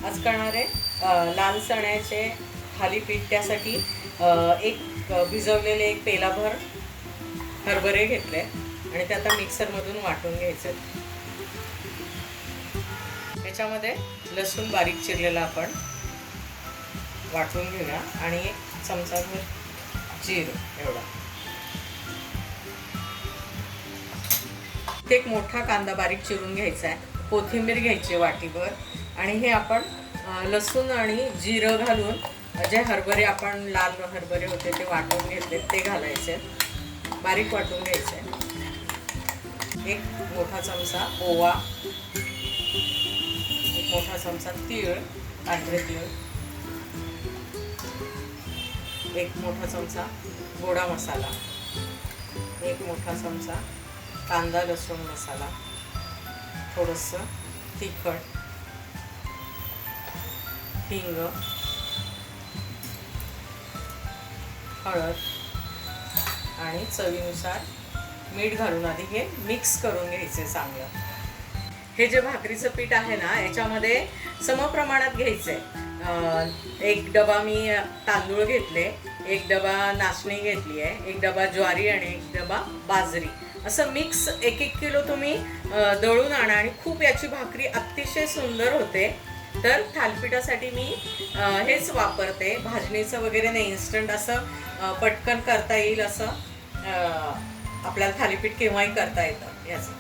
आज करणारे लाल चण्याचे थालीपीठ। त्यासाठी एक भिजवलेले एक पेलाभर हरभरे घेतले आणि ते आता मिक्सरमधून वाटून घ्यायचे। त्याच्यामध्ये लसूण बारीक चिरलेला आपण वाटून घेऊया आणि एक चमचाभर जिरं एवढा। एक मोठा कांदा बारीक चिरून घ्यायचा आहे, कोथिंबीर घ्यायची वाटीभर आणि हे आपण लसूण आणि जिरं घालून जे हरभरे आपण लाल हरभरे होते ते वाटून घेतले ते घालायचे, बारीक वाटून घ्यायचे। एक मोठा चमचा ओवा, एक मोठा चमचा तीळ, पांढरे तीळ, एक मोठा चमचा गोडा मसाला, एक मोठा चमचा कांदा लसूण मसाला, थोडंसं तिखट, हिंग, हळद आणि चवीनुसार मीठ घालून आधी हे मिक्स करून घ्यायचे चांगलं। हे जे भाकरीचं पीठ आहे ना याच्यामध्ये समप्रमाणात घ्यायचंय। एक डबा मी तांदूळ घेतले, एक डबा नाचणी घेतली आहे, एक डबा ज्वारी आणि एक डबा बाजरी, असं मिक्स 1-1 किलो तुम्ही दळून आणा आणि खूप याची भाकरी अतिशय सुंदर होते। तर थालीपीठासाठी मी हेच वापरते, भाजणीचं वगैरे नाही, इन्स्टंट असं पटकन करता येईल असं आपल्याला थालीपीठ केव्हाही करता येतं याचं,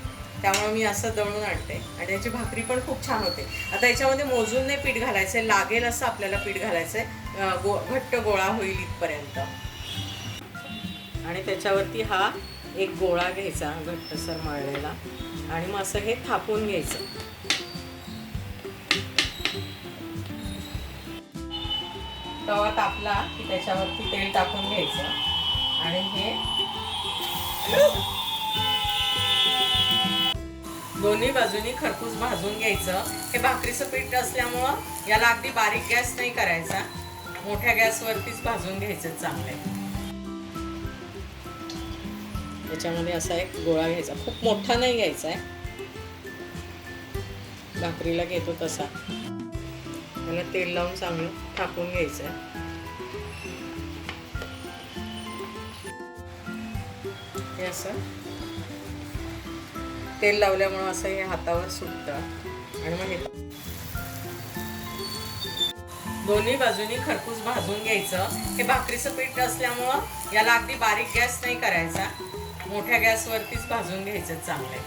त्यामुळे मी असं दळून आणते आणि याची भाकरी पण खूप छान होते। आता याच्यामध्ये मोजून नाही पीठ घालायचं, लागेल असं आपल्याला पीठ घालायचं घट्ट गोळा होईल इथपर्यंत। आणि त्याच्यावरती हा एक गोळा घ्यायचा घट्टसर मळलेला आणि मग असं हे थापून घ्यायचं। तवा तापला की त्याच्यावरती तेल टाकून घ्यायचं आणि हे दोन्ही बाजूनी खरपूस भाजून घ्यायचं। हे भाकरीचं पीठ असल्यामुळं याला अगदी बारीक गॅस नाही करायचा, मोठ्या गॅसवरतीच भाजून घ्यायचं चांगले। त्याच्यामध्ये असा एक गोळा घ्यायचा, खूप मोठा नाही घ्यायचा आहे, भाकरीला घेतो तसा। त्याला तेल लावून चांगलं टाकून घ्यायचं आहे। हे असं तेल लावल्यामुळं असं हे हातावर सुटतं आणि मग हे दोन्ही बाजूनी खरपूस भाजून घ्यायचं। हे भाकरीचं पीठ असल्यामुळं याला अगदी बारीक गॅस नाही करायचा, मोठ्या गॅसवरतीच भाजून घ्यायचं चांगले।